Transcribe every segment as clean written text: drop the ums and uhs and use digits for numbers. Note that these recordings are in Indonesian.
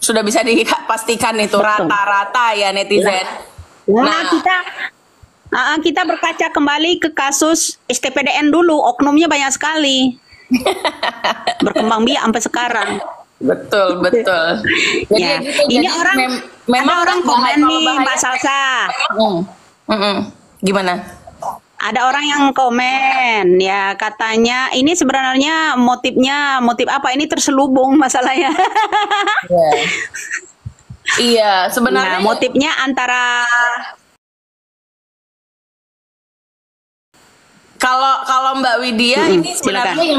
Sudah bisa dipastikan itu Betul. rata-rata ya netizen. Nah, Nah, kita berkaca kembali ke kasus STPDN dulu, oknumnya banyak sekali. Berkembang biak sampai sekarang. betul betul. Jadi Ya, ya gitu. ini Jadi orang memang ada orang udah komen kalau nih, Mbak bahaya. Salsa. Mm-mm. Gimana? Ada orang yang komen, ya katanya ini sebenarnya motif apa? Ini terselubung masalahnya. Iya. Iya, Nah, sebenarnya motifnya antara kalau kalau Mbak Widya ini sebenarnya silakan.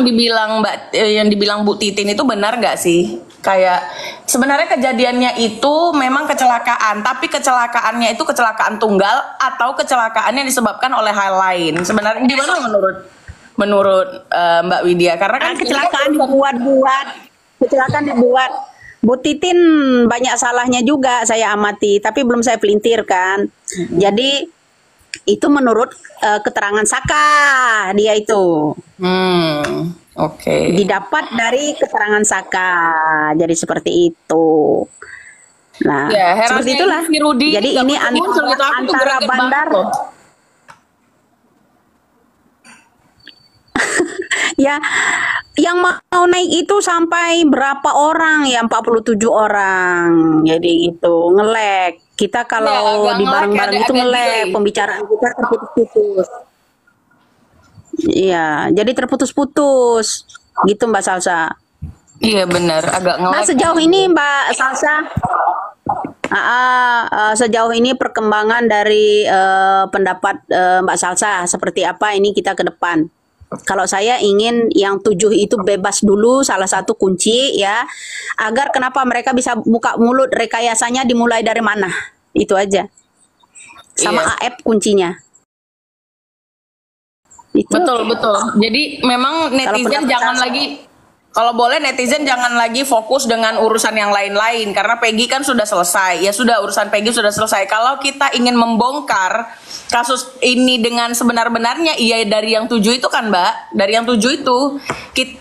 yang dibilang Bu Titin itu benar nggak sih? Kayak sebenarnya kejadiannya itu memang kecelakaan, tapi kecelakaannya itu kecelakaan tunggal atau kecelakaan yang disebabkan oleh hal lain. Sebenarnya gimana menurut menurut Mbak Widya? Karena kan ini kan Kecelakaan urusan- dibuat. Bu Titin banyak salahnya juga saya amati, tapi belum saya pelintirkan. Jadi itu menurut keterangan Saka dia itu oke. didapat dari keterangan Saka. Jadi seperti itu. Nah, Ya, seperti herannya itulah. si Rudi Jadi nggak ini muncul gitu. Aku tuh antara greget banget bandar. loh. Ya, yang mau naik itu sampai berapa orang ya? 47 orang. Jadi gitu, nge-lag. Kita Ya, kalau agak di nge-lag, bareng-bareng itu agak nge-lag, delay. pembicaraan kita terputus-putus. Iya, jadi terputus-putus. Gitu Mbak Salsa. Iya benar, agak Nah, nge-lag. sejauh ini Mbak Salsa, sejauh ini perkembangan dari pendapat Mbak Salsa seperti apa ini kita ke depan? Kalau saya ingin yang 7 itu bebas dulu, salah satu kunci ya, agar kenapa mereka bisa buka mulut, rekayasanya dimulai dari mana? Itu aja. Sama Iya. AF kuncinya. Itu. Betul, betul. Jadi memang netizen pendapat jangan saya- lagi, kalau boleh netizen jangan lagi fokus dengan urusan yang lain-lain karena Peggy kan sudah selesai. Ya sudah, urusan Peggy sudah selesai. Kalau kita ingin membongkar kasus ini dengan sebenar-benarnya, iya dari yang 7 itu kan Mbak, dari yang 7 itu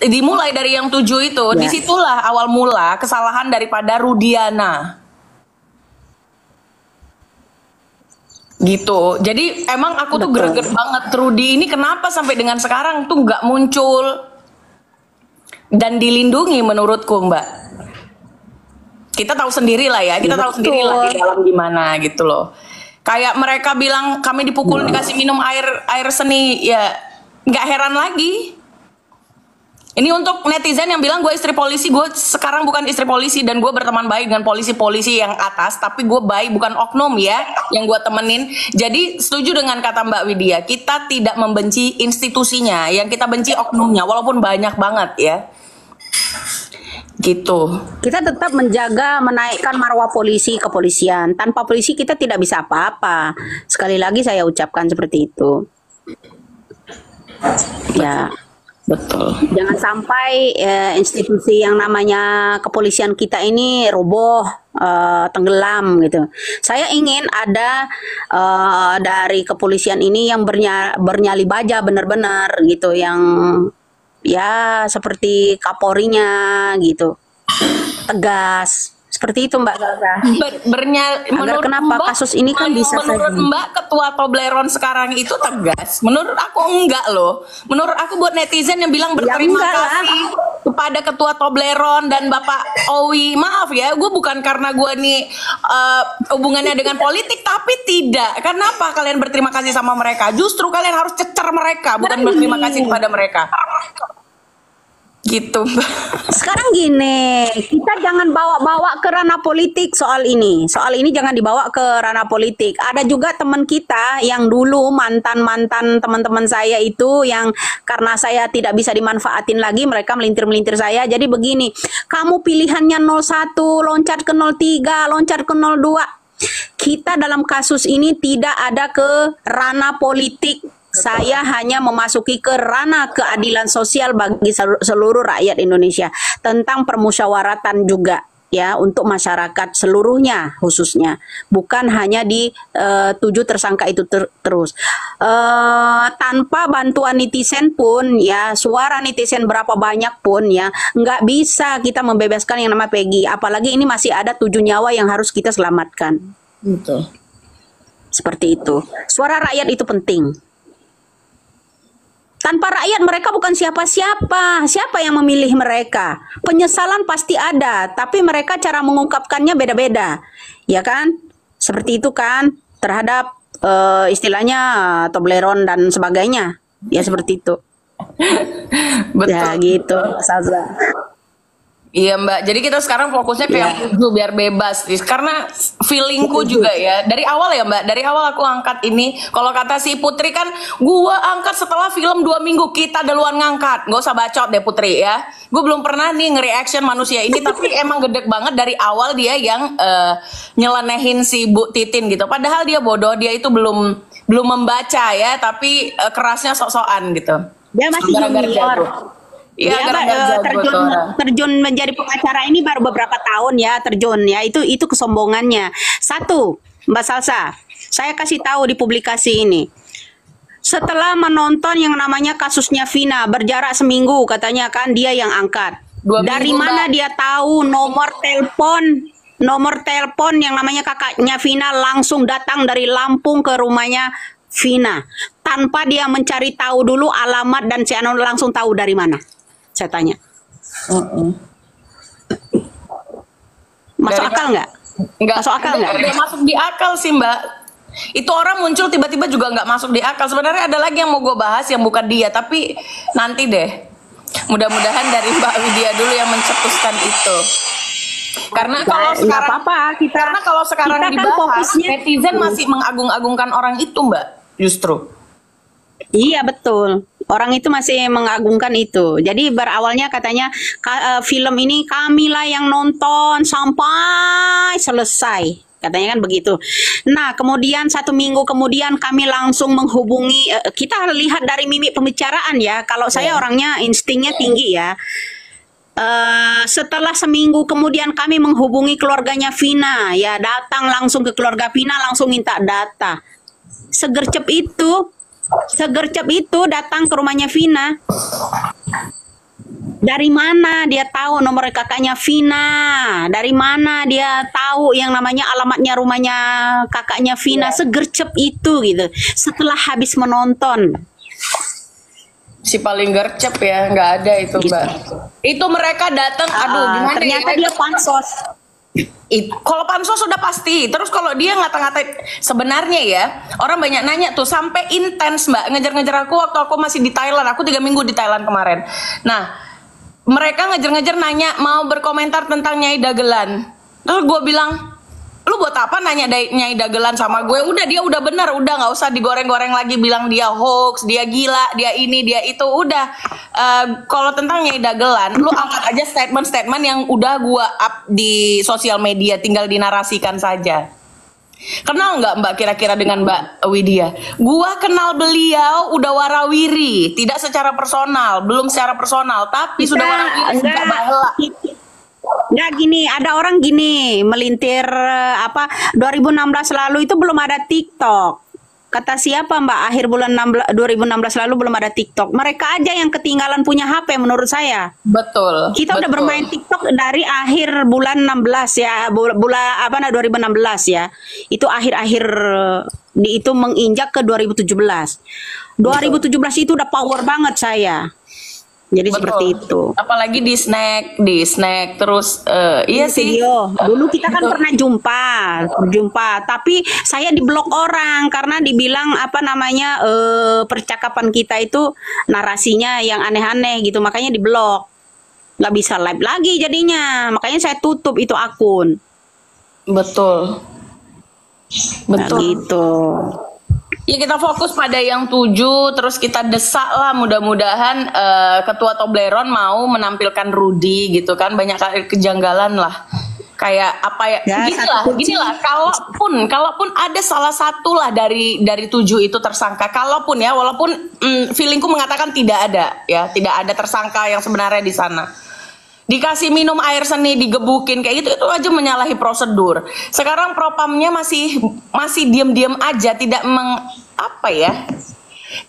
dimulai dari yang 7 itu, Ya. disitulah awal mula kesalahan daripada Rudiana. Gitu. Jadi emang aku tuh Betul. greget banget, Rudy ini kenapa sampai dengan sekarang tuh nggak muncul dan dilindungi menurutku Mbak. Kita tahu sendiri lah ya, kita Ya, tahu sendiri lah di betul. dalam gimana gitu loh. Kayak mereka bilang kami dipukul dikasih minum air seni, ya nggak heran lagi. Ini untuk netizen yang bilang gue istri polisi, gue sekarang bukan istri polisi dan gue berteman baik dengan polisi-polisi yang atas, tapi gue baik bukan oknum ya yang gue temenin. Jadi setuju dengan kata Mbak Widya, kita tidak membenci institusinya, yang kita benci oknumnya, walaupun banyak banget ya. Gitu. Kita tetap menjaga, menaikkan marwah polisi, kepolisian. Tanpa polisi kita tidak bisa apa-apa. Sekali lagi saya ucapkan seperti itu. Ya, Betul. jangan sampai institusi yang namanya kepolisian kita ini roboh, tenggelam gitu. Saya ingin ada dari kepolisian ini yang bernyali baja benar-benar gitu, yang ya seperti Kapolrinya gitu, tegas. Seperti itu Mbak Salsa. Agar kenapa kasus ini kan bisa menurut saja. Mbak ketua Tobleron sekarang itu tegas. Menurut aku enggak loh. Menurut aku buat netizen yang bilang berterima enggak lah. kasih kepada ketua Tobleron dan Bapak Owi, maaf ya, gue bukan karena gue nih hubungannya dengan politik, tapi tidak. Kenapa kalian berterima kasih sama mereka? Justru kalian harus cecer mereka, bukan berterima kasih kepada mereka. Gitu. Sekarang gini, kita jangan bawa-bawa ke ranah politik soal ini. Soal ini jangan dibawa ke ranah politik. Ada juga teman kita yang dulu mantan-mantan teman-teman saya itu yang karena saya tidak bisa dimanfaatin lagi, mereka melintir-melintir saya. Jadi begini, kamu pilihannya 01, loncat ke 03, loncat ke 02. Kita dalam kasus ini tidak ada ke ranah politik. Saya hanya memasuki ke ranah keadilan sosial bagi seluruh rakyat Indonesia tentang permusyawaratan juga. ya untuk masyarakat seluruhnya khususnya, bukan hanya di 7 tersangka itu terus. Tanpa bantuan netizen pun ya, suara netizen berapa banyak pun ya, nggak bisa kita membebaskan yang nama Peggy. Apalagi ini masih ada 7 nyawa yang harus kita selamatkan. Betul. Seperti itu. Suara rakyat itu penting. Tanpa rakyat mereka bukan siapa-siapa. Siapa yang memilih mereka? Penyesalan pasti ada, tapi mereka cara mengungkapkannya beda-beda. Ya kan? Seperti itu kan? Terhadap istilahnya Tobleron dan sebagainya. Ya seperti itu. Betul. Ya gitu, Saza. Iya Mbak, jadi kita sekarang fokusnya ke yang 7 biar bebas. Karena feelingku juga ya, dari awal ya Mbak, dari awal aku angkat ini. Kalau kata si Putri kan, gua angkat setelah film 2 minggu, kita duluan ngangkat. Gak usah bacot deh Putri ya. Gue belum pernah nih nge-reaction manusia ini, tapi emang gede banget dari awal dia yang nyelenehin si Bu Titin gitu. Padahal dia bodoh, dia itu belum membaca ya, tapi kerasnya sok-sokan gitu. Dia masih junior. Iya, dia terjun menjadi pengacara ini baru beberapa tahun ya, terjun ya, itu kesombongannya. Satu, Mbak Salsa, saya kasih tahu di publikasi ini. Setelah menonton yang namanya kasusnya Vina, berjarak seminggu katanya kan dia yang angkat. Dari mana dia tahu nomor telepon yang namanya kakaknya Vina langsung datang dari Lampung ke rumahnya Vina, tanpa dia mencari tahu dulu alamat dan si Anon langsung tahu dari mana? Saya tanya. Masuk akal nggak? Masuk akal nggak? Nggak masuk di akal sih Mbak. Itu orang muncul tiba-tiba juga nggak masuk di akal. Sebenarnya ada lagi yang mau gue bahas yang bukan dia, tapi nanti deh. Mudah-mudahan dari Mbak Widya dulu yang mencetuskan itu. Karena kalau sekarang karena kalau sekarang dibahas, netizen masih mengagung-agungkan orang itu Mbak, justru. Iya betul. Orang itu masih mengagungkan itu. Jadi berawalnya katanya film ini kamilah yang nonton sampai selesai. Katanya kan begitu. Nah, kemudian 1 minggu kemudian kami langsung menghubungi. Kita lihat dari mimik pembicaraan ya. Kalau saya orangnya instingnya tinggi ya. Setelah seminggu kemudian kami menghubungi keluarganya Vina. Ya, datang langsung ke keluarga Vina, langsung minta data. Segercep itu datang ke rumahnya Vina. Dari mana dia tahu nomor kakaknya Vina? Dari mana dia tahu yang namanya alamatnya rumahnya kakaknya Vina? Segercep itu gitu. Setelah habis menonton. Si paling gercep ya, nggak ada itu Gitu. Mbak. Itu mereka datang, aduh gimana ternyata ya? dia pansos. Kalau pansos sudah pasti. Terus kalau dia ngata-ngatain, sebenarnya ya orang banyak nanya tuh sampai intens Mbak ngejar-ngejar aku waktu aku masih di Thailand. Aku 3 minggu di Thailand kemarin. Nah mereka ngejar-ngejar nanya mau berkomentar tentang Nyai Dagelan. Terus gue bilang, lu buat apa nanya Nyai Dagelan sama gue? Udah dia udah bener, udah nggak usah digoreng-goreng lagi bilang dia hoax, dia gila, dia ini, dia itu. Udah kalau tentang Nyai Dagelan, lu angkat aja statement-statement yang udah gue up di sosial media, tinggal dinarasikan saja. Kenal nggak Mbak kira-kira dengan Mbak Widya? Gua kenal beliau udah warawiri, tidak secara personal, belum secara personal, tapi sudah warawiri sejak bahela. Nggak gini, ada orang gini melintir 2016 lalu itu belum ada TikTok. Kata siapa Mbak, akhir bulan 2016 lalu belum ada TikTok. Mereka aja yang ketinggalan punya HP menurut saya. Betul. Kita udah bermain TikTok dari akhir bulan 16 ya, bulan 2016 ya. Itu akhir-akhir itu menginjak ke 2017. 2017 itu udah power banget saya. Jadi Betul. seperti itu. Apalagi di snack terus iya sih. Video. Dulu kita kan pernah jumpa, tapi saya diblok orang karena dibilang percakapan kita itu narasinya yang aneh-aneh gitu, makanya diblok. Nggak bisa live lagi jadinya, makanya saya tutup itu akun. Betul. Nah, gitu. Ya kita fokus pada yang 7, terus kita desak lah mudah-mudahan Ketua Tobleron mau menampilkan Rudy gitu kan, banyak kali kejanggalan lah. Kayak apa ya? Ginilah, kalaupun ada salah satu lah dari 7 itu tersangka, kalaupun ya, walaupun feelingku mengatakan tidak ada ya, tidak ada tersangka yang sebenarnya di sana. dikasih minum air seni, digebukin kayak gitu, itu aja menyalahi prosedur. Sekarang propamnya masih diam-diam aja, tidak apa ya?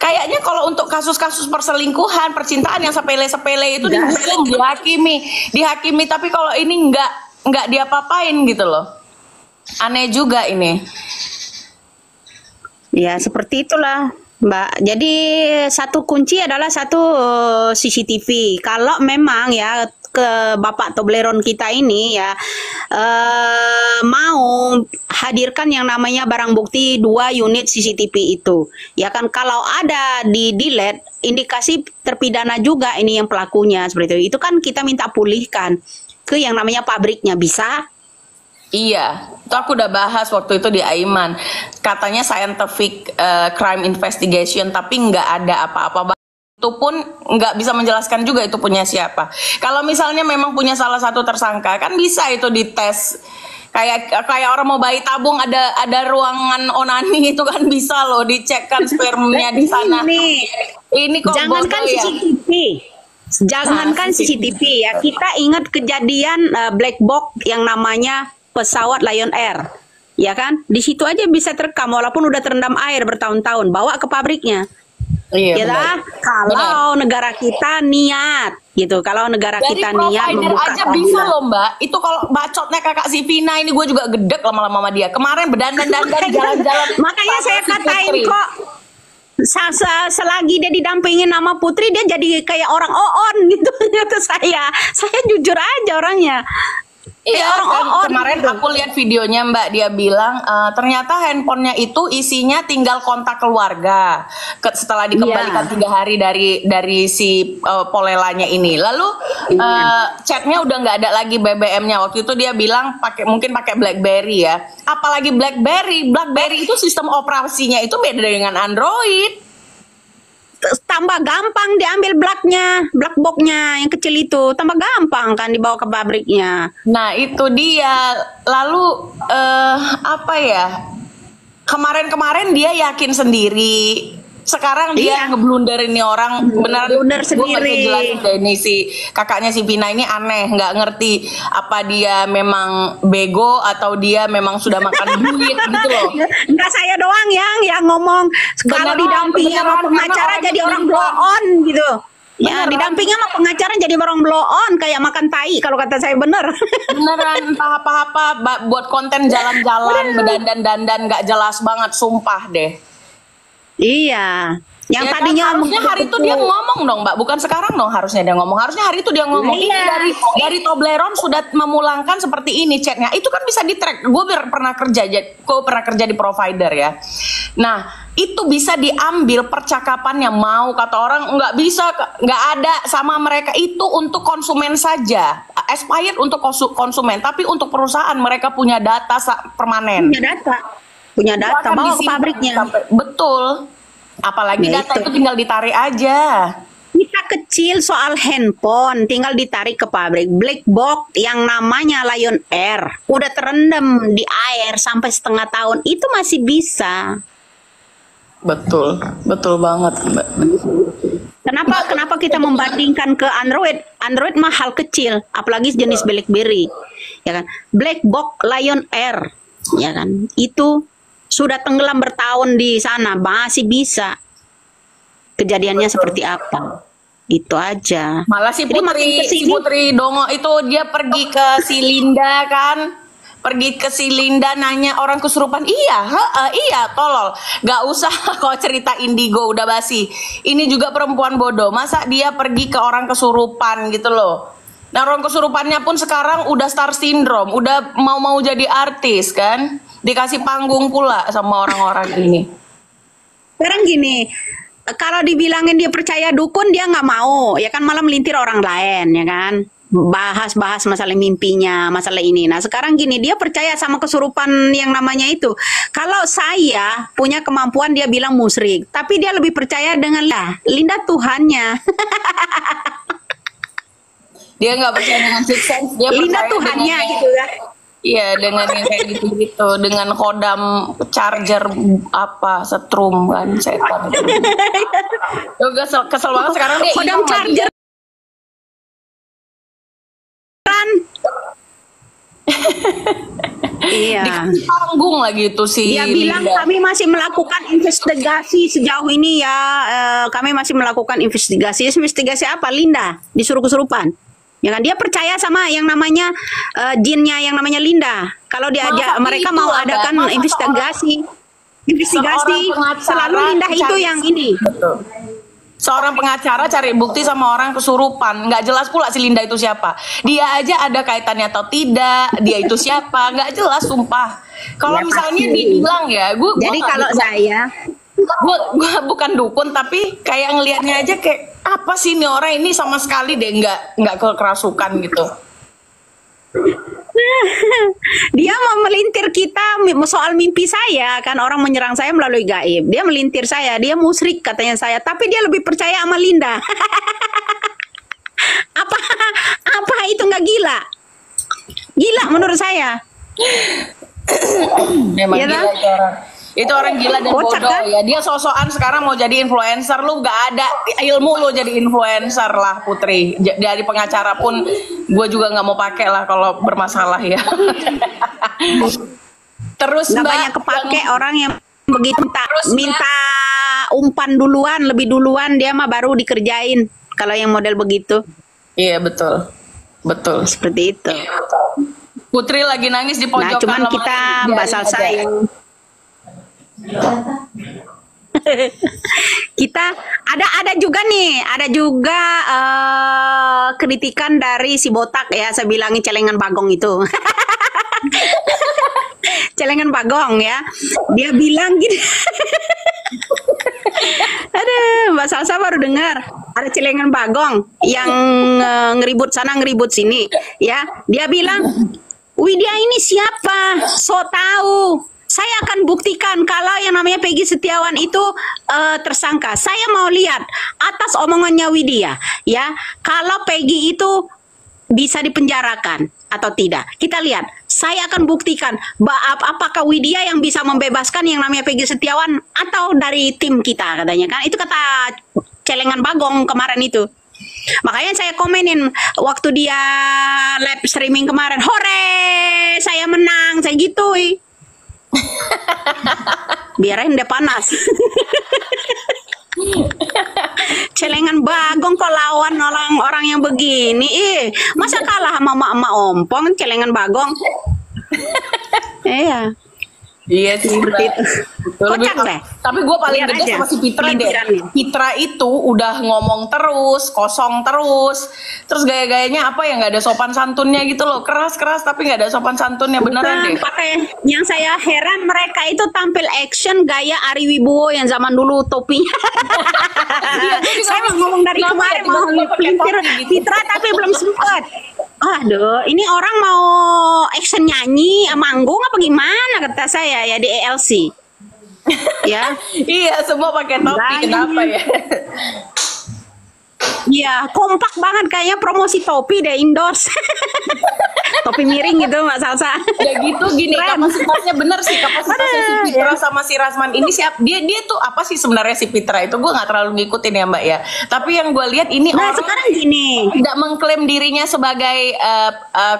Kayaknya kalau untuk kasus-kasus perselingkuhan, percintaan yang sepele-sepele itu dihukum, dihakimi, tapi kalau ini nggak diapa-apain gitu loh. Aneh juga ini. Ya, seperti itulah, Mbak. Jadi satu kunci adalah satu CCTV. Kalau memang ya ke Bapak Tobleron kita ini ya mau hadirkan yang namanya barang bukti 2 unit CCTV itu. Ya kan, kalau ada di delete indikasi terpidana juga ini yang pelakunya seperti itu. Itu kan kita minta pulihkan ke yang namanya pabriknya, bisa? Iya, itu aku udah bahas waktu itu di Aiman. Katanya scientific crime investigation, tapi nggak ada apa-apa. Itu pun nggak bisa menjelaskan juga itu punya siapa. Kalau misalnya memang punya salah satu tersangka, kan bisa itu dites. Kayak orang mau bayi tabung, ada ruangan onani itu kan bisa loh dicek kan spermnya di sana. Ini kok jangankan CCTV. Jangankan CCTV ya, kita ingat kejadian black box yang namanya pesawat Lion Air, ya kan? Di situ aja bisa terekam walaupun udah terendam air bertahun-tahun, bawa ke pabriknya. Iya, ya benar. Kalau negara kita niat gitu, kalau negara dari kita niat membuka aja bisa loh Mbak. Itu kalau bacotnya kakak si Vina ini, gue juga gedek lama-lama sama dia. Kemarin berdandan-dandan jalan-jalan. Makanya saya katain kok, selagi dia didampingin sama Putri, dia jadi kayak orang on gitu. saya jujur aja orangnya. Iya, kan kemarin aku lihat videonya Mbak, dia bilang ternyata handphonenya itu isinya tinggal kontak keluarga setelah dikembalikan 3 hari dari si polelanya ini. Lalu chatnya udah nggak ada lagi BBM-nya. Waktu itu dia bilang mungkin pakai BlackBerry ya. Apalagi BlackBerry itu sistem operasinya itu beda dengan Android. Tambah gampang diambil black box-nya yang kecil itu, tambah gampang kan dibawa ke pabriknya. Nah itu dia. Lalu apa ya, kemarin dia yakin sendiri, sekarang dia ngeblunder ini orang beneran. Blunder sendiri. Ini si kakaknya si Vina ini aneh, nggak ngerti apa dia memang bego atau dia memang sudah makan duit gitu loh. Enggak saya doang yang ngomong, kalau didampingi sama pengacara jadi orang blow on gitu. Ya, didampingnya sama pengacara jadi orang blow on kayak makan tai kalau kata saya, bener. Beneran entah apa-apa buat konten jalan-jalan, berdandan-dandan nggak jelas banget, sumpah deh. Iya. Yang ya tadinya kan, harusnya hari itu dia ngomong dong Mbak, bukan sekarang dong harusnya dia ngomong. Harusnya hari itu dia ngomong. Ini dari Tobleron sudah memulangkan seperti ini chatnya. Itu kan bisa di-track. Gue pernah kerja di provider ya. Nah, itu bisa diambil percakapannya, mau kata orang nggak bisa, nggak ada sama mereka, itu untuk konsumen saja. Expired untuk konsumen, tapi untuk perusahaan mereka punya data permanen. Punya data bawa ke pabriknya. Betul. Apalagi data itu tinggal ditarik aja. Kita kecil soal handphone, tinggal ditarik ke pabrik. Black box yang namanya Lion Air udah terendam di air sampai setengah tahun, itu masih bisa. Betul banget Mbak. Kenapa kita membandingkan ke Android? Android mah hal kecil, apalagi jenis BlackBerry, ya kan? Black box Lion Air, ya kan? Itu sudah tenggelam bertahun di sana, masih bisa. Kejadiannya seperti apa? Itu aja. Malah si Putri Dongo itu dia pergi ke si Linda kan. Pergi ke si Linda nanya orang kesurupan. Iya, tolol. Gak usah kau cerita indigo, udah basi. Ini juga perempuan bodoh. Masa dia pergi ke orang kesurupan gitu loh. Nah, orang kesurupannya pun sekarang udah star syndrome, udah mau jadi artis kan. Dikasih panggung pula sama orang-orang ini. Sekarang gini, kalau dibilangin dia percaya dukun, dia nggak mau, ya kan, malah melintir orang lain, ya kan, bahas masalah mimpinya, masalah ini. Nah sekarang gini, dia percaya sama kesurupan yang namanya itu. Kalau saya punya kemampuan, dia bilang musyrik, tapi dia lebih percaya dengan Linda Tuhannya. Dia nggak percaya dengan six sense, dia Linda Tuhannya gitu ya. Iya, dengan yang kayak gitu-gitu, dengan kodam charger setrum kan, setan. Kesel banget sekarang dia kodam charger. kan? Iya. Dikasih panggung lagi itu si Dia bilang Linda. kami masih melakukan investigasi sejauh ini ya. Kami masih melakukan investigasi. Investigasi apa? Linda disuruh kesurupan. Ya kan dia percaya sama yang namanya jinnya yang namanya Linda. Kalau diajak Masa mereka itu mau ada? adakan Masa investigasi. Investigasi Seorang pengacara selalu Linda itu cari- yang ini. Betul. Seorang pengacara cari bukti sama orang kesurupan, nggak jelas pula si Linda itu siapa. Dia aja ada kaitannya atau tidak, dia itu siapa, nggak jelas sumpah. Kalau Ya, misalnya pasti. dibilang ya, Jadi kalau saya gue bukan dukun tapi kayak ngelihatnya aja kayak apa sih ini orang ini sama sekali deh nggak kerasukan gitu. dia mau melintir kita soal mimpi saya kan orang menyerang saya melalui gaib. Dia melintir saya, dia musyrik katanya saya, tapi dia lebih percaya sama Linda. apa apa itu nggak gila? Gila menurut saya. Memang Iya gila kan? itu orang. Itu orang gila dan Kocak, bodoh kan? ya. Dia sosokan sekarang mau jadi influencer. Lu gak ada ilmu lu jadi influencer lah Putri. Dari pengacara pun gue juga nggak mau pakai lah kalau bermasalah ya. Terus Nggak Mbak, banyak kepake yang- orang yang begitu Terus, minta umpan duluan, lebih duluan dia mah baru dikerjain. Kalau yang model begitu Iya betul, betul. seperti itu. Putri lagi nangis di pojokan. Nah, cuman lemari, kita biarin Mbak aja. Salsa yang kita ada juga nih, ada juga kritikan dari si botak ya, saya bilangin celengan bagong itu. Celengan bagong ya. Dia bilang gini. Aduh, Mbak Salsa baru dengar ada celengan bagong yang ngeribut sana ngeribut sini ya. Dia bilang, Widya ini siapa? So tahu. Saya akan buktikan kalau yang namanya Peggy Setiawan itu tersangka. Saya mau lihat atas omongannya Widya ya. Kalau Peggy itu bisa dipenjarakan atau tidak. Kita lihat. Saya akan buktikan apakah Widya yang bisa membebaskan yang namanya Peggy Setiawan atau dari tim kita katanya kan. Itu kata celengan bagong kemarin itu. Makanya saya komenin waktu dia live streaming kemarin, hore saya menang, saya gituin. Biarin dia panas. Celengan bagong kok lawan orang-orang yang begini. Masa kalah sama emak-emak ompong celengan bagong? Iya. Iya sih, Seperti Mbak. itu. Betul, Kocak lebih- deh. Tapi gue paling Lihat gede aja sama si Pitra deh. pelintirannya. Pitra itu udah ngomong terus, kosong terus gaya-gayanya apa ya nggak ada sopan santunnya gitu loh, keras tapi nggak ada sopan santunnya beneran Bukan, deh. pakai yang saya heran mereka itu tampil action gaya Ari Wibowo yang zaman dulu topinya. Iya, gue juga Saya mau ngomong dari kenapa kemarin ya mau tiba-tiba pakai pelintir topi gitu? Pitra tapi belum sempat. Aduh, ini orang mau action nyanyi, manggung apa gimana kata saya ya di ELC. Ya. Iya, semua pakai topi, Makanya. kenapa ya? Iya, kompak banget kayaknya promosi topi deh endorse. Topi miring gitu Mbak Salsa. Ya gitu gini, Keren. kapasitasnya bener sih, kapasitasnya si Pitra sama si Rasman ini siap. Dia tuh apa sih sebenarnya si Pitra itu gue nggak terlalu ngikutin ya Mbak ya. Tapi yang gue lihat ini Nah, orang sekarang gini. tidak mengklaim dirinya sebagai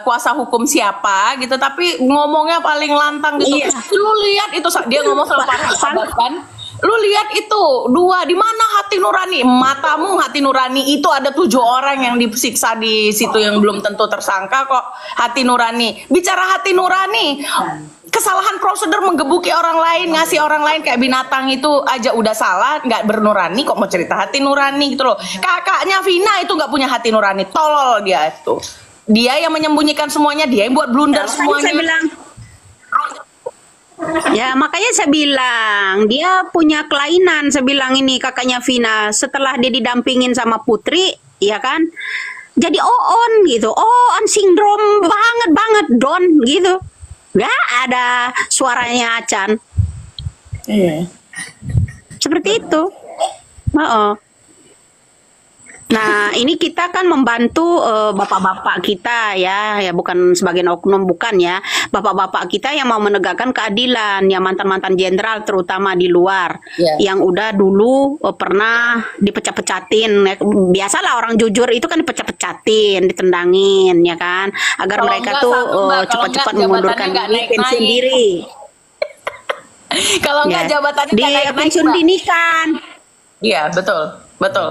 kuasa hukum siapa gitu, tapi ngomongnya paling lantang gitu. Iya. Lu lihat itu dia ngomong sama Pak Sahabat kan. Lu lihat itu dua di mana hati nurani, matamu hati nurani itu ada 7 orang yang disiksa di situ yang belum tentu tersangka kok hati nurani. Bicara hati nurani, kesalahan prosedur menggebuki orang lain, ngasih orang lain kayak binatang itu aja udah salah, nggak bernurani kok mau cerita hati nurani gitu loh. Kakaknya Vina itu nggak punya hati nurani, tolol dia itu. Dia yang menyembunyikan semuanya, dia yang buat blunder Tadi semuanya. saya bilang, ya makanya saya bilang dia punya kelainan. Saya bilang ini kakaknya Vina setelah dia didampingin sama Putri, ya kan? Jadi on gitu, on sindrom banget don gitu. Gak ada suaranya Acan. Iya. Seperti itu. Oh. Nah, ini kita kan membantu bapak-bapak kita ya, ya bukan sebagian oknum, bukan ya. Bapak-bapak kita yang mau menegakkan keadilan, yang mantan-mantan jenderal terutama di luar, Ya. yang udah dulu pernah dipecah-pecatin. Ya. Biasalah orang jujur itu kan dipecah-pecatin, ditendangin ya kan, agar Kalau mereka enggak tuh satu Mbak, kalau cepat-cepat enggak mengundurkan jabatannya nggak diri, pensiun naik-naik. diri Kalau enggak ya. jabatannya Di nggak naik-naik pensiun Mbak. dini kan. Iya, betul. Betul.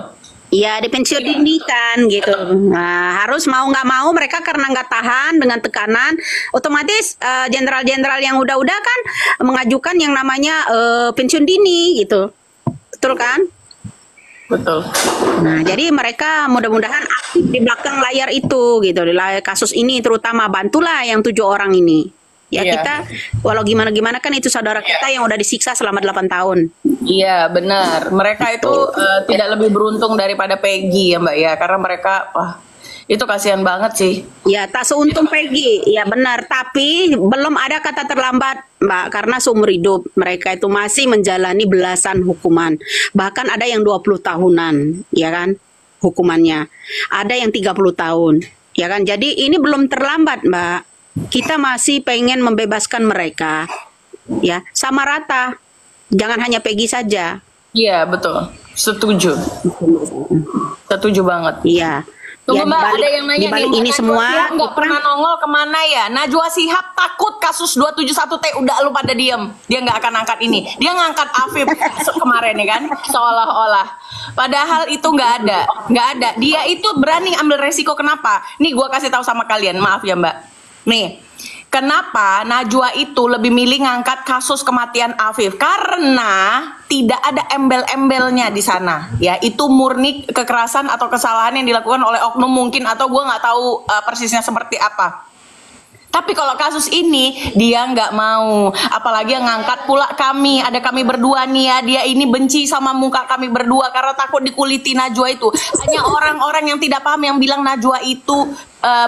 Iya, di pensiun dini kan gitu. Nah, harus mau nggak mau mereka karena nggak tahan dengan tekanan, otomatis jenderal-jenderal yang udah-udah kan mengajukan yang namanya pensiun dini gitu. Betul kan? Betul. Nah, jadi mereka mudah-mudahan aktif di belakang layar itu gitu. Di layar kasus ini terutama bantulah yang 7 orang ini. Ya Iya. kita walau gimana-gimana kan itu saudara kita yang udah disiksa selama 8 tahun. Iya, benar. Mereka itu tidak lebih beruntung daripada Peggy ya, Mbak ya, karena mereka wah, itu kasihan banget sih. Ya, tak seuntung Peggy. Ya benar, tapi belum ada kata terlambat, Mbak, karena seumur hidup mereka itu masih menjalani belasan hukuman. Bahkan ada yang 20 tahunan, ya kan? Hukumannya. Ada yang 30 tahun, ya kan? Jadi ini belum terlambat, Mbak. Kita masih pengen membebaskan mereka. Ya, sama rata. Jangan hanya Peggy saja. Iya, betul. Setuju. Setuju banget. Iya. Tunggu Ya, Mbak, dibalik- ada yang nanya nih, dibalik Mbak, ini Najwa semua Shihab nggak kita- pernah nongol kemana ya? Najwa Shihab takut kasus 271T, udah lu pada diem. Dia nggak akan angkat ini. Dia ngangkat Afif kemarin ya kan, seolah-olah. Padahal itu nggak ada. Dia itu berani ambil resiko, kenapa? Nih gua kasih tahu sama kalian, maaf ya Mbak. Nih, kenapa Najwa itu lebih milih ngangkat kasus kematian Afif? Karena tidak ada embel-embelnya di sana. Ya, itu murni kekerasan atau kesalahan yang dilakukan oleh oknum mungkin, atau gue nggak tahu persisnya seperti apa. Tapi kalau kasus ini dia nggak mau, apalagi yang ngangkat pula kami, ada kami berdua nih ya, dia ini benci sama muka kami berdua karena takut dikuliti Najwa itu. Hanya orang-orang yang tidak paham yang bilang Najwa itu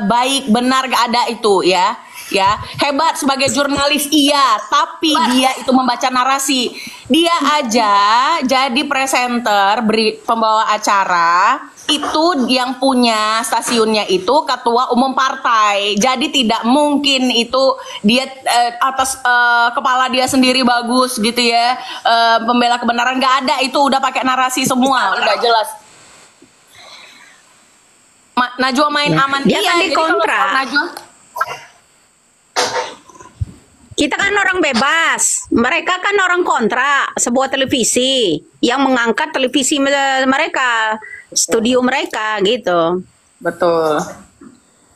baik, benar, gak ada itu ya. Ya, hebat sebagai jurnalis iya, tapi dia itu membaca narasi. Dia aja jadi presenter, pembawa acara, itu yang punya stasiunnya itu ketua umum partai. Jadi tidak mungkin itu dia atas kepala dia sendiri bagus gitu ya, pembela kebenaran, nggak ada, itu udah pakai narasi semua, udah jelas. Najwa main Ya. aman, Dia iya, kan jadi kalau dikontra. Najwa Kita kan orang bebas, mereka kan orang kontra sebuah televisi yang mengangkat televisi mereka, studio mereka gitu. betul.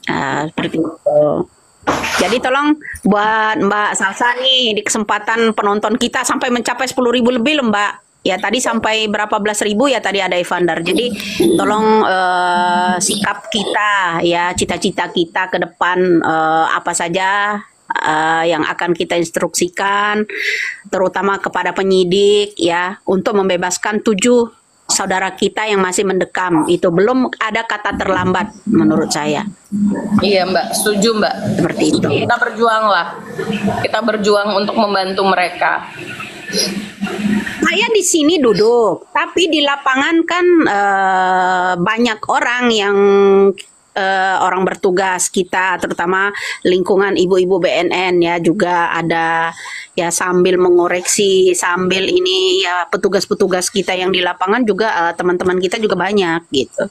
Nah, seperti itu. Jadi tolong buat Mbak Salsa nih di kesempatan penonton kita sampai mencapai 10.000 lebih loh Mbak. Ya tadi sampai berapa belas ribu ya tadi ada Evander. Jadi tolong sikap kita ya, cita-cita kita ke depan apa saja yang akan kita instruksikan, terutama kepada penyidik ya, untuk membebaskan 7 saudara kita yang masih mendekam. Itu belum ada kata terlambat menurut saya. Iya Mbak, setuju Mbak. Seperti itu. Kita berjuang lah. Kita berjuang untuk membantu mereka. Saya di sini duduk, tapi di lapangan kan banyak orang yang orang bertugas kita, terutama lingkungan ibu-ibu BNN ya, juga ada ya, sambil mengoreksi, sambil ini ya, petugas-petugas kita yang di lapangan juga teman-teman kita juga banyak gitu.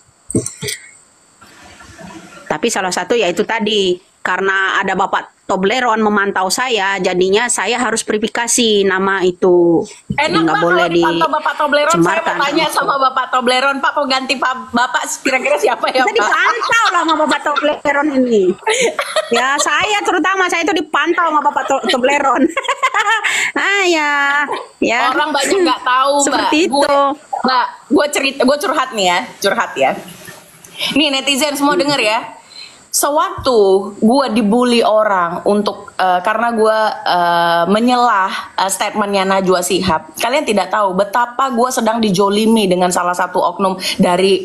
Tapi salah satu yaitu tadi, karena ada Bapak Tobleron memantau saya, jadinya saya harus verifikasi nama itu. Jadi Enak nggak Mbak boleh kalau dipantau Bapak Tobleron. Saya mau dicemarkan. tanya sama Bapak Tobleron, Pak mau ganti Bapak kira-kira siapa ya Kita Pak? dipantau lah sama Bapak Tobleron ini. Ya saya terutama, saya itu dipantau sama Bapak Tobleron. Ah ya. Orang banyak nggak tahu Mbak. Seperti itu. Mbak, gue curhat nih ya, curhat ya. Nih netizen semua denger ya. Sewaktu gue dibully orang untuk karena gue menyelah statementnya Najwa Shihab, kalian tidak tahu betapa gue sedang dijolimi dengan salah satu oknum dari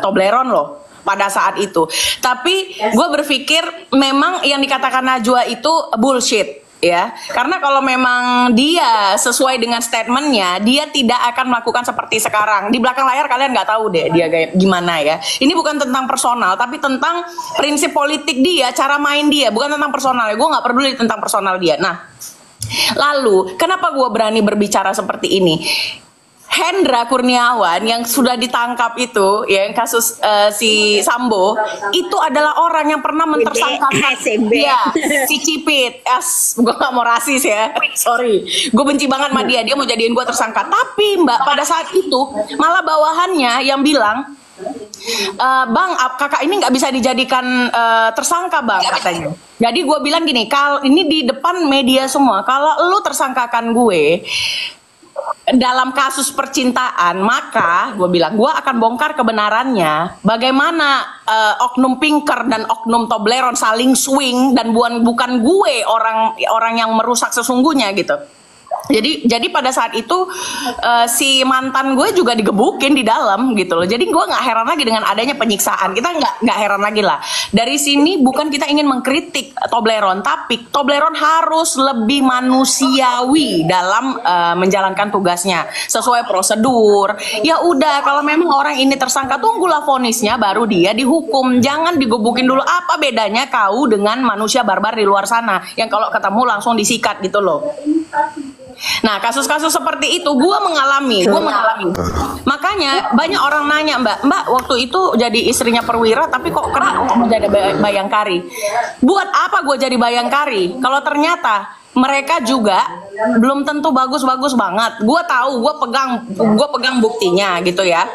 Tobleron loh pada saat itu. Tapi gue berpikir memang yang dikatakan Najwa itu bullshit. ya, karena kalau memang dia sesuai dengan statementnya, dia tidak akan melakukan seperti sekarang. Di belakang layar kalian nggak tahu deh dia kayak gimana ya. Ini bukan tentang personal, tapi tentang prinsip politik dia, cara main dia, bukan tentang personal. Gue nggak peduli tentang personal dia. Nah, lalu kenapa gue berani berbicara seperti ini? Hendra Kurniawan yang sudah ditangkap itu, ya, yang kasus si Sambo, itu adalah orang yang pernah mentersangkakan dia, si Cipit. Gue gak mau rasis ya, sorry. Gue benci banget sama dia mau jadiin gue tersangka. Tapi Mbak, pada saat itu malah bawahannya yang bilang, Bang, kakak ini nggak bisa dijadikan tersangka, Bang, katanya. Jadi gue bilang gini, ini di depan media semua, kalau lu tersangkakan gue dalam kasus percintaan, maka gue bilang gue akan bongkar kebenarannya bagaimana oknum Pinker dan oknum Tobleron saling swing, dan bukan gue orang yang merusak sesungguhnya gitu. Jadi pada saat itu si mantan gue juga digebukin di dalam gitu loh. Jadi gue nggak heran lagi dengan adanya penyiksaan. Kita nggak heran lagi lah. Dari sini bukan kita ingin mengkritik Tobleron, tapi Tobleron harus lebih manusiawi dalam menjalankan tugasnya sesuai prosedur. Ya udah, kalau memang orang ini tersangka, tunggulah vonisnya baru dia dihukum. Jangan digebukin dulu. Apa bedanya kau dengan manusia barbar di luar sana yang kalau ketemu langsung disikat gitu loh. Nah, kasus-kasus seperti itu gue mengalami. Makanya banyak orang nanya, Mbak waktu itu jadi istrinya Perwira, tapi kok kena jadi Bayangkari? Buat apa gue jadi Bayangkari? Kalau ternyata mereka juga belum tentu bagus-bagus banget. Gue tahu, gue pegang buktinya gitu ya.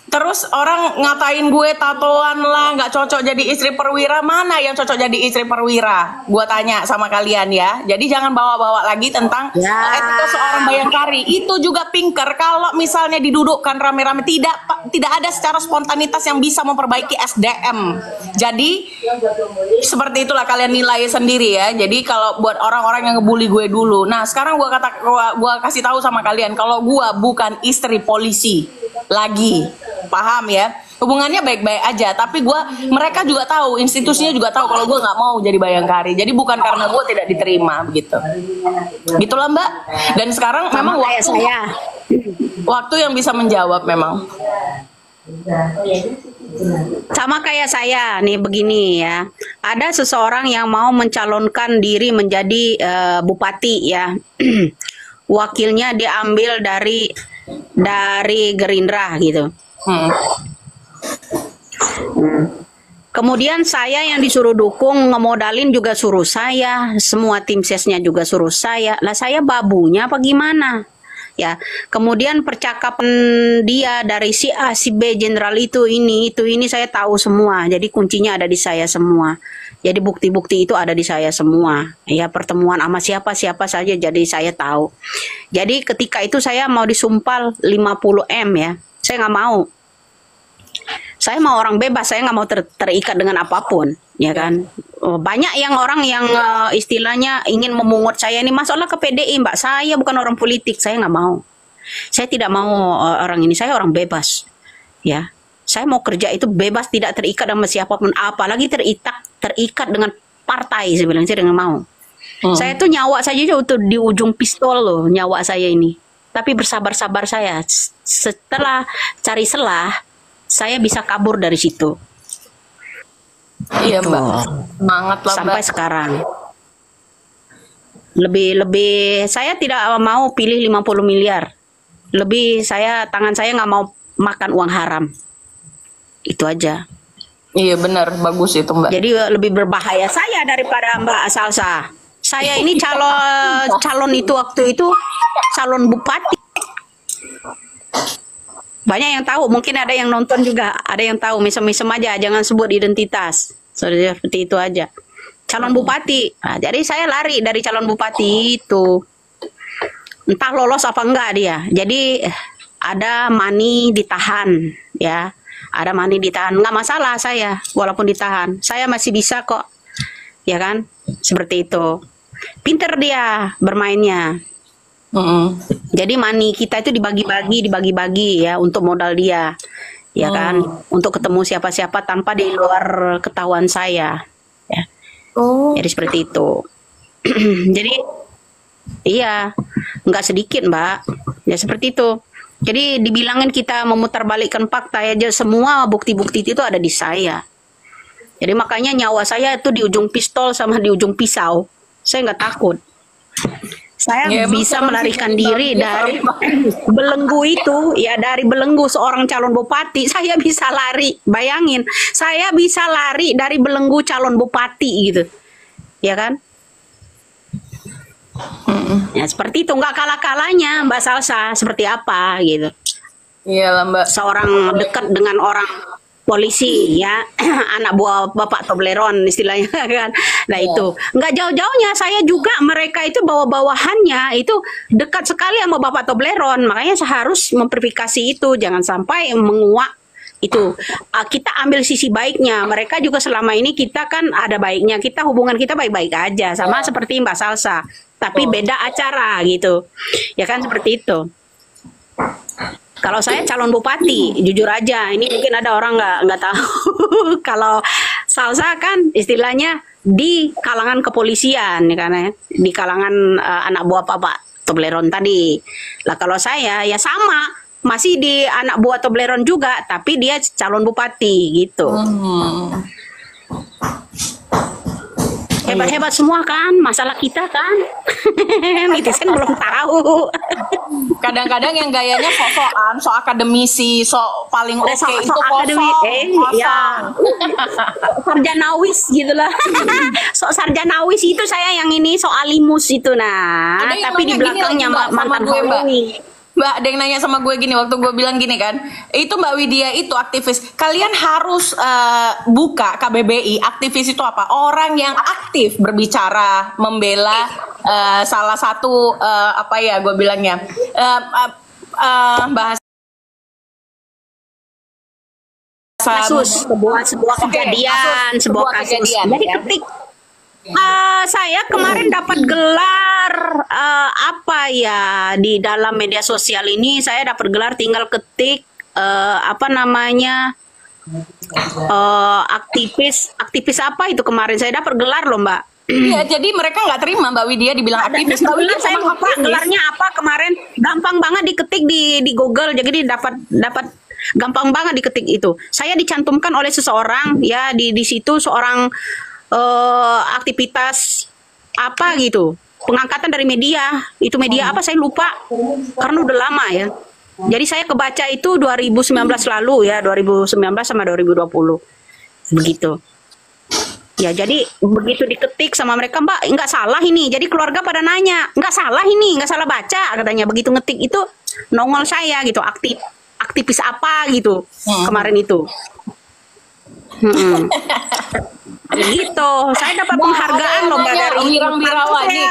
Terus orang ngatain gue tatoan lah, nggak cocok jadi istri Perwira. Mana yang cocok jadi istri Perwira? Gue tanya sama kalian ya. Jadi jangan bawa-bawa lagi tentang etika seorang Bayangkari. Itu juga Pinker. Kalau misalnya didudukkan rame-rame, tidak ada secara spontanitas yang bisa memperbaiki SDM. Jadi seperti itulah, kalian nilai sendiri ya. Jadi kalau buat orang-orang yang ngebully gue dulu, nah sekarang gue kasih tahu sama kalian, kalau gue bukan istri polisi lagi, paham ya, hubungannya baik-baik aja, tapi mereka juga tahu, institusinya juga tahu kalau gue nggak mau jadi Bayangkari. Jadi bukan karena gue tidak diterima begitu, gitulah Mbak. Dan sekarang memang waktu yang bisa menjawab memang. Sama kayak saya nih, begini ya, ada seseorang yang mau mencalonkan diri menjadi bupati ya. Wakilnya diambil dari Gerindra gitu. Kemudian saya yang disuruh dukung, ngemodalin juga suruh saya, semua tim sesnya juga suruh saya. Lah saya babunya apa gimana? Ya, kemudian percakapan dia dari si A, si B, jenderal itu ini saya tahu semua. Jadi kuncinya ada di saya semua. Jadi bukti-bukti itu ada di saya semua. Ya, pertemuan sama siapa saja jadi saya tahu. Jadi ketika itu saya mau disumpal 50M ya. Saya nggak mau. Saya mau orang bebas, saya nggak mau terikat dengan apapun, ya kan. Banyak orang yang istilahnya ingin memungut saya ini, masalah ke PDI, Mbak. Saya bukan orang politik, saya nggak mau. Saya tidak mau orang ini, saya orang bebas, ya. Saya mau kerja itu bebas, tidak terikat sama siapapun, apalagi terikat dengan partai, saya bilang, saya nggak mau. Saya tuh nyawa saja itu di ujung pistol loh, nyawa saya ini. Tapi bersabar-sabar saya, setelah cari celah, saya bisa kabur dari situ. Iya Mbak, semangat lah sampai Mbak. Sekarang lebih saya tidak mau pilih 50 miliar. Lebih tangan saya nggak mau makan uang haram. Itu aja. Iya benar, bagus itu Mbak. Jadi lebih berbahaya saya daripada Mbak Salsa. Saya ini calon itu waktu itu calon bupati. Banyak yang tahu, mungkin ada yang nonton juga, ada yang tahu, misem-misem aja, jangan sebut identitas. Seperti itu aja. Calon bupati. Nah, jadi saya lari dari calon bupati itu. Entah lolos apa enggak dia. Jadi ada money ditahan, ya. Ada money ditahan, nggak masalah saya, walaupun ditahan. Saya masih bisa kok, ya kan? Seperti itu. Pinter dia bermainnya. Jadi money kita itu dibagi-bagi ya untuk modal dia, ya kan, untuk ketemu siapa-siapa tanpa di luar ketahuan saya, ya. Jadi seperti itu. Jadi iya, nggak sedikit Mbak. Ya seperti itu. Jadi dibilangin kita memutarbalikkan fakta ya, semua bukti-bukti itu ada di saya. Jadi makanya nyawa saya itu di ujung pistol sama di ujung pisau. Saya nggak takut. Saya Ya, emang bisa serem sih melarikan jadi diri babi dari ya. belenggu itu, ya dari belenggu seorang calon bupati, saya bisa lari. Bayangin, saya bisa lari dari belenggu calon bupati gitu. Ya kan? Ya seperti itu, nggak kalah-kalahnya Mbak Salsa, seperti apa gitu. Iya lah Mbak. Seorang dekat dengan orang polisi ya, anak buah Bapak Tobleron istilahnya kan. Nah Iya. itu nggak jauh-jauhnya, saya juga mereka itu bawa-bawahannya itu dekat sekali sama Bapak Tobleron, makanya saya harus memverifikasi itu, jangan sampai menguak itu. Kita ambil sisi baiknya, mereka juga selama ini kita kan ada baiknya, kita hubungan kita baik-baik aja, sama seperti Mbak Salsa, tapi Betul. beda acara gitu ya kan, seperti itu. Kalau saya calon bupati, jujur aja, ini mungkin ada orang nggak tahu. Kalau Salsa kan istilahnya di kalangan kepolisian, ya karena di kalangan anak buah Pak Tobleron tadi. Lah kalau saya ya sama, masih di anak buah Tobleron juga, tapi dia calon bupati gitu. Hmm. Hebat-hebat semua kan, masalah kita kan. Netizen belum tahu. Kadang-kadang yang gayanya sok-sokan, sok akademisi, sok paling oke Sok itu sok akademi, kosong. ya sarjanawis gitu lah. Sok sarjanawis itu saya yang ini sok alimus itu, nah. Ada yang Tapi di nanya gini belakangnya lagi, Mbak, sama mantan gue, Mbak. Halloween. Mbak, ada yang nanya sama gue gini waktu gue bilang gini kan, itu Mbak Widya itu aktivis. Kalian harus buka KBBI. Aktivis itu apa? Orang yang aktif berbicara, membela salah satu apa ya gue bilangnya bahasa Kasus sebuah Oke, kejadian, kasus, sebuah sebuah kasus. kejadian, Jadi ya. ketik saya kemarin dapat gelar apa ya di dalam media sosial ini, saya dapat gelar tinggal ketik apa namanya aktivis apa itu, kemarin saya dapat gelar loh Mbak. Iya, jadi mereka nggak terima Mbak Widya dibilang aktivis. Mbak Widya Saya memang lupa aktivis. gelarnya apa kemarin, gampang banget diketik di Google, jadi dapat gampang banget diketik itu. Saya dicantumkan oleh seseorang ya di situ, seorang aktivitas apa gitu, pengangkatan dari media. Itu media apa saya lupa karena udah lama ya. Jadi saya kebaca itu 2019 lalu ya, 2019 sama 2020 begitu. Ya jadi begitu diketik sama mereka, Mbak nggak salah ini. Jadi keluarga pada nanya, nggak salah ini, nggak salah baca katanya. Begitu ngetik itu nongol saya gitu, aktivis apa gitu kemarin itu. Gitu, saya dapat penghargaan loh Mbak dari Wirang Birawa nih.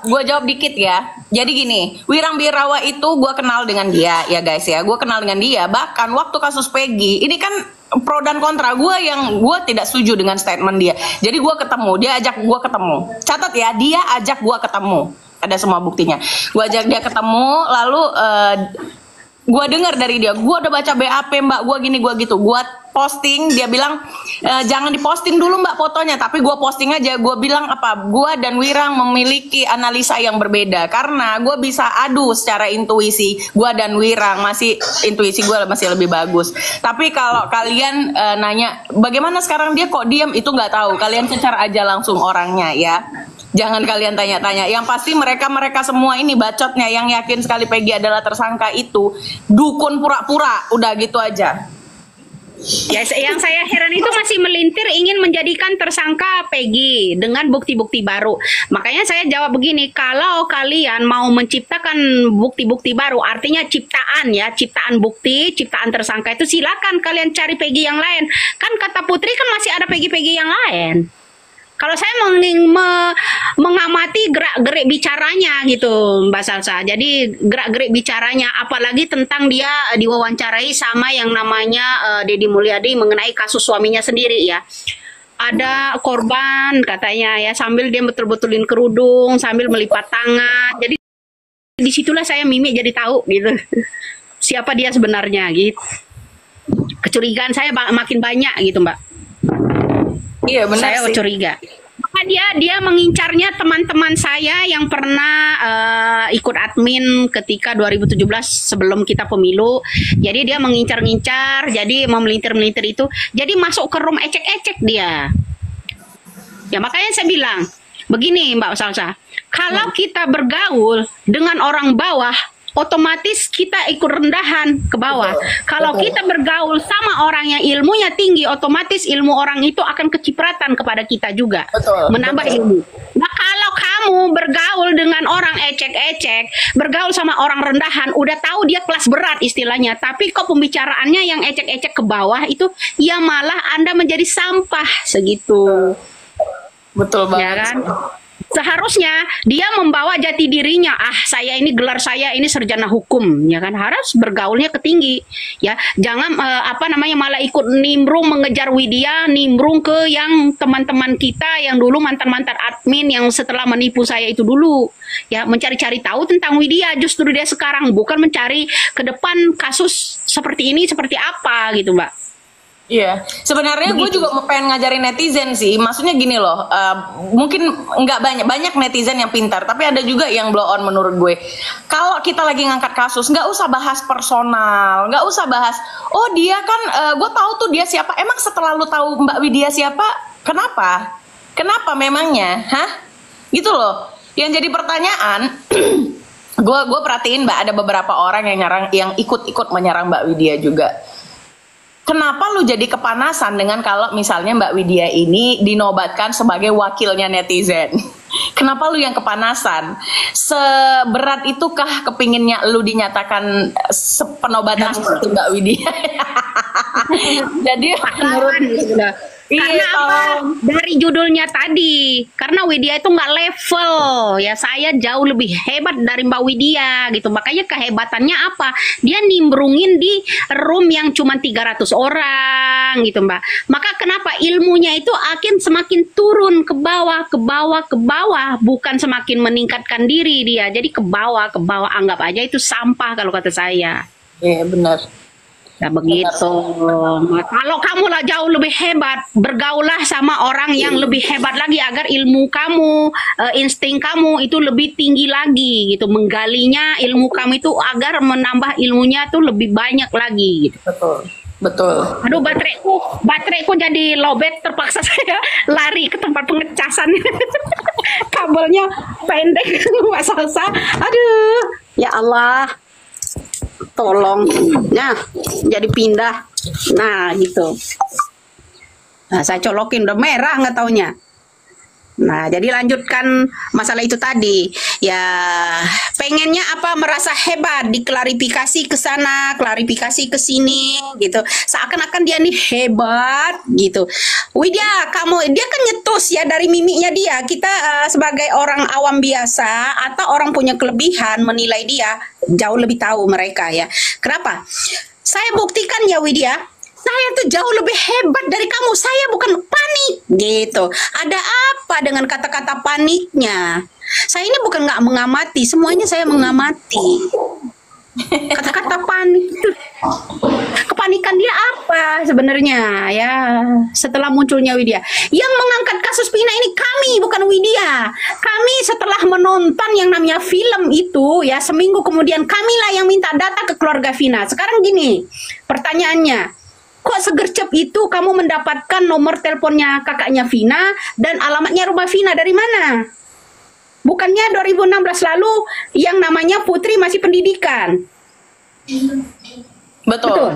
Gue jawab dikit ya. Jadi gini, Wirang Birawa itu gue kenal dengan dia ya guys ya. Gue kenal dengan dia. Bahkan waktu kasus Peggy, ini kan pro dan kontra gue, yang gue tidak setuju dengan statement dia. Jadi gue ketemu, dia ajak gue ketemu. Catat ya, dia ajak gue ketemu. Ada semua buktinya. Gue ajak dia ketemu, lalu gue dengar dari dia, gue udah baca BAP Mbak, gue gini, gue gitu, gue posting, dia bilang jangan diposting dulu Mbak fotonya, tapi gue posting aja, gue bilang apa, gue dan Wirang memiliki analisa yang berbeda, karena gue bisa adu secara intuisi, gue dan Wirang masih, intuisi gue masih lebih bagus. Tapi kalau kalian nanya bagaimana sekarang dia kok diam, itu nggak tahu, kalian cecar aja langsung orangnya ya. Jangan kalian tanya-tanya. Yang pasti mereka semua ini bacotnya yang yakin sekali Peggy adalah tersangka itu dukun pura-pura. Udah gitu aja. Ya, yang saya heran itu masih melintir ingin menjadikan tersangka Peggy dengan bukti-bukti baru. Makanya saya jawab begini, kalau kalian mau menciptakan bukti-bukti baru, artinya ciptaan ya, ciptaan bukti, ciptaan tersangka, itu silakan kalian cari Peggy yang lain. Kan kata Putri kan masih ada Peggy-Peggy yang lain. Kalau saya mengamati gerak-gerik bicaranya gitu Mbak Salsa. Jadi gerak-gerik bicaranya, apalagi tentang dia diwawancarai sama yang namanya Deddy Mulyadi mengenai kasus suaminya sendiri ya. Ada korban katanya ya, sambil dia betul-betulin kerudung, sambil melipat tangan. Jadi disitulah saya mimik jadi tahu gitu. Siapa dia sebenarnya gitu. Kecurigaan saya makin banyak gitu Mbak. Iya benar Saya sih. curiga. dia mengincarnya teman-teman saya yang pernah ikut admin ketika 2017 sebelum kita pemilu. Jadi dia mengincar-ngincar, jadi memelintir-melintir itu. Jadi masuk ke room ecek-ecek dia. Ya makanya saya bilang, begini Mbak Salsa, kalau kita bergaul dengan orang bawah, otomatis kita ikut rendahan ke bawah. Kalau kita bergaul sama orang yang ilmunya tinggi, otomatis ilmu orang itu akan kecipratan kepada kita juga. Menambah ilmu. Nah kalau kamu bergaul dengan orang ecek-ecek, bergaul sama orang rendahan, udah tahu dia kelas berat istilahnya, tapi kok pembicaraannya yang ecek-ecek ke bawah itu, ya malah Anda menjadi sampah segitu. Betul banget. Ya kan? Seharusnya dia membawa jati dirinya, saya ini gelar saya ini sarjana hukum, ya kan, harus bergaulnya ke tinggi, ya, jangan malah ikut nimbrung mengejar Widya, nimbrung ke yang teman-teman kita yang dulu mantan-mantan admin yang setelah menipu saya itu dulu, ya, mencari-cari tahu tentang Widya, justru dia sekarang bukan mencari ke depan kasus seperti ini seperti apa gitu, Mbak. Iya, sebenarnya gue juga mau pengen ngajarin netizen sih. Maksudnya gini loh, mungkin nggak banyak netizen yang pintar, tapi ada juga yang blow on menurut gue. Kalau kita lagi ngangkat kasus, nggak usah bahas personal, nggak usah bahas. Oh dia kan, gue tahu tuh dia siapa. Emang setelah lu tahu Mbak Widya siapa, kenapa? Kenapa memangnya? Hah? Gitu loh. Yang jadi pertanyaan, gue perhatiin Mbak, ada beberapa orang yang ikut-ikut menyerang Mbak Widya juga. Kenapa lu jadi kepanasan dengan kalau misalnya Mbak Widya ini dinobatkan sebagai wakilnya netizen? Kenapa lu yang kepanasan? Seberat itukah kepinginnya lu dinyatakan penobatan seperti Mbak Widya? Jadi menurut karena apa? Dari judulnya tadi, karena Widya itu nggak level, ya saya jauh lebih hebat dari Mbak Widya gitu. Makanya kehebatannya apa? Dia nimbrungin di room yang cuma 300 orang gitu, Mbak. Maka kenapa ilmunya itu akan semakin turun ke bawah, ke bawah, ke bawah, bukan semakin meningkatkan diri dia. Jadi ke bawah, anggap aja itu sampah kalau kata saya. Iya, benar. Ya begitu. Nah, kalau kamu lah jauh lebih hebat, bergaulah sama orang yang lebih hebat lagi agar ilmu kamu, insting kamu itu lebih tinggi lagi gitu. Menggalinya ilmu kamu itu agar menambah ilmunya tuh lebih banyak lagi gitu. Betul. Aduh bateraiku jadi lowbat, terpaksa saya lari ke tempat pengecasan. Kabelnya pendek, Mbak Salsa. Aduh, ya Allah. Tolong, nah jadi pindah, nah gitu. Nah saya colokin udah merah nggak taunya. Nah jadi lanjutkan masalah itu tadi. Ya pengennya apa, merasa hebat, diklarifikasi ke sana, klarifikasi ke sini gitu. Seakan-akan dia nih hebat gitu. Widya, dia kan nyetus ya dari mimiknya dia. Kita sebagai orang awam biasa atau orang punya kelebihan menilai dia jauh lebih tahu mereka ya. Kenapa? Saya buktikan ya Widya, saya tuh jauh lebih hebat dari kamu. Saya bukan panik gitu. Ada apa dengan kata-kata paniknya? Saya ini bukan nggak mengamati, semuanya saya mengamati. Kata-kata panik, kepanikan dia apa sebenarnya ya? Setelah munculnya Widya, yang mengangkat kasus Vina ini kami, bukan Widya. Kami setelah menonton yang namanya film itu ya, seminggu kemudian kamilah yang minta data ke keluarga Vina. Sekarang gini, pertanyaannya, kok segercep itu kamu mendapatkan nomor teleponnya kakaknya Vina dan alamatnya rumah Vina dari mana? Bukannya 2016 lalu yang namanya Putri masih pendidikan. Betul.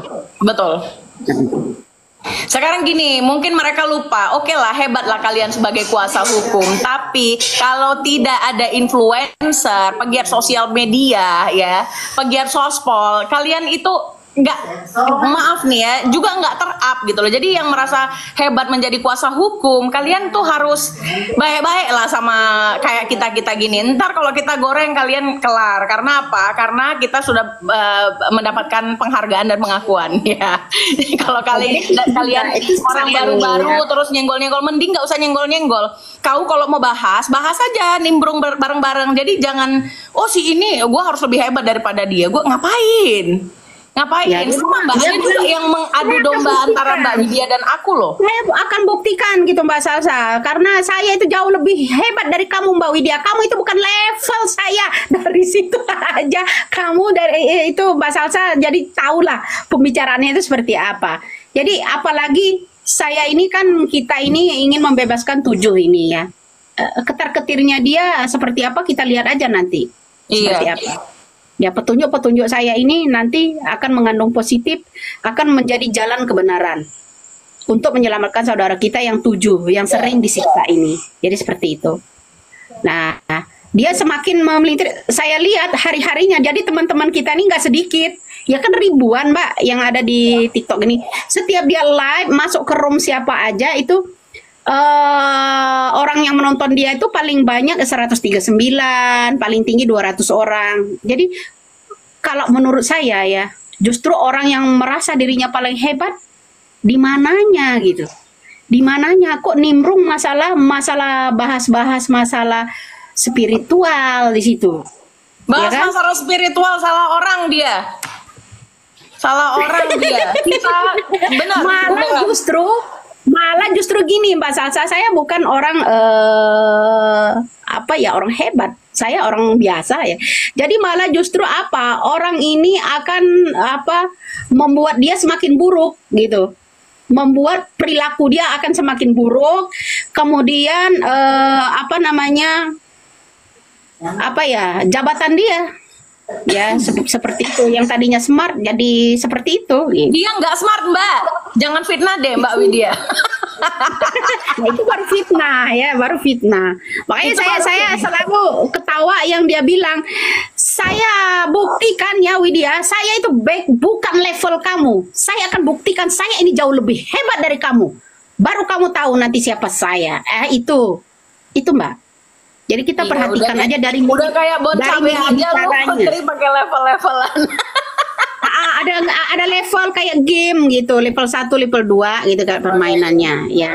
Sekarang gini, mungkin mereka lupa, oke lah, hebatlah kalian sebagai kuasa hukum, tapi kalau tidak ada influencer, pegiat sosial media ya, pegiat sospol, kalian itu maaf nih ya, juga nggak ter-up gitu loh. Jadi yang merasa hebat menjadi kuasa hukum, kalian tuh harus baik-baik lah sama kayak kita gini. Ntar kalau kita goreng kalian kelar. Karena apa? Karena kita sudah mendapatkan penghargaan dan pengakuan ya. Kalau kalian orang baru-baru terus nyenggol-nyenggol, mending nggak usah nyenggol-nyenggol. Kau kalau mau bahas aja, nimbrung bareng-bareng. Jadi jangan, oh si ini gue harus lebih hebat daripada dia. Gue ngapain? Ngapain? Ya, dia Sama bilang, Mbaknya juga yang mengadu domba antara Mbak Widya dan aku loh. saya akan buktikan gitu Mbak Salsa, karena saya itu jauh lebih hebat dari kamu Mbak Widya. Kamu itu bukan level saya. Dari situ aja kamu dari itu Mbak Salsa jadi tahulah pembicaraannya itu seperti apa. Jadi apalagi saya ini kan, kita ini ingin membebaskan 7 ini ya. Ketar-ketirnya dia seperti apa kita lihat aja nanti. Seperti Iya. apa. Ya, petunjuk-petunjuk saya ini nanti akan mengandung positif, akan menjadi jalan kebenaran untuk menyelamatkan saudara kita yang 7 yang sering disiksa ini. Jadi seperti itu. Nah, dia semakin memelintir. Saya lihat hari-harinya. Jadi teman-teman kita ini nggak sedikit. Ya kan ribuan Mbak yang ada di TikTok ini. Setiap dia live masuk ke room siapa aja itu, orang yang menonton dia itu paling banyak 139, paling tinggi 200 orang. Jadi kalau menurut saya ya, justru orang yang merasa dirinya paling hebat di mananya gitu. Di mananya kok nimbrung masalah bahas-bahas masalah spiritual di situ. Bahas Ya kan? masalah spiritual, salah orang dia. Salah orang dia. Kita benar. Malah justru gini Mbak Salsa, saya bukan orang orang hebat. Saya orang biasa ya. Jadi malah justru orang ini akan membuat dia semakin buruk gitu. Membuat perilaku dia akan semakin buruk. Kemudian jabatan dia ya seperti itu, yang tadinya smart jadi seperti itu gitu. Dia nggak smart Mbak. Jangan fitnah deh Mbak Widya. Nah, itu baru fitnah ya, baru fitnah. Makanya Itu baru saya selalu ketawa yang dia bilang, saya buktikan ya Widya, saya itu bukan level kamu. Saya akan buktikan saya ini jauh lebih hebat dari kamu. Baru kamu tahu nanti siapa saya. Itu Mbak. Jadi kita Iya, perhatikan udah, aja dari udah kayak bon cabe aja lu caranya. jadi pakai level-levelan. Ada level kayak game gitu, level 1, level 2 gitu kan permainannya ya.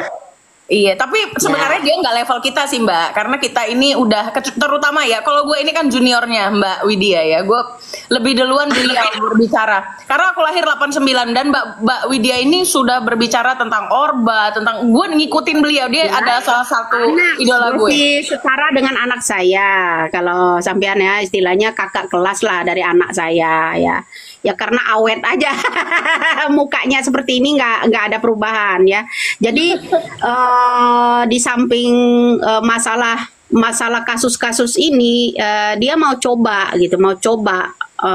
Iya, tapi sebenarnya dia nggak level kita sih Mbak, karena kita ini udah terutama ya, kalau gue ini kan juniornya Mbak Widya ya, gue lebih duluan beliau berbicara, karena aku lahir 89 dan Mbak Widya ini sudah berbicara tentang Orba, tentang gue ngikutin beliau, dia ada salah satu idola gue. Setara dengan anak saya, kalau sampean ya istilahnya kakak kelas lah dari anak saya ya. Ya karena awet aja mukanya seperti ini, nggak ada perubahan ya. Jadi di samping masalah kasus-kasus ini, dia mau coba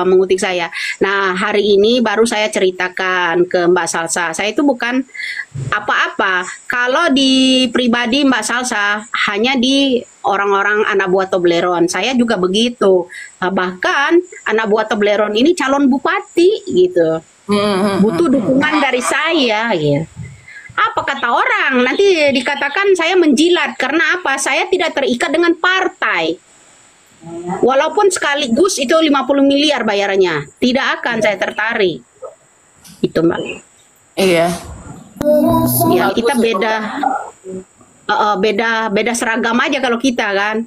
mengutik saya. Nah, hari ini baru saya ceritakan ke Mbak Salsa. Saya itu bukan apa-apa. Kalau di pribadi Mbak Salsa, hanya di orang-orang anak buah Tobleron. Saya juga begitu. Bahkan anak buah Tobleron ini calon bupati gitu. Butuh dukungan dari saya gitu. Apa kata orang? Nanti dikatakan saya menjilat. Karena apa? Saya tidak terikat dengan partai. Walaupun sekaligus itu 50 miliar bayarannya, tidak akan saya tertarik. Itu Mbak. Iya. Ya kita beda seragam aja kalau kita kan.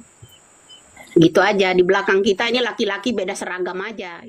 Gitu aja, di belakang kita ini laki-laki beda seragam aja.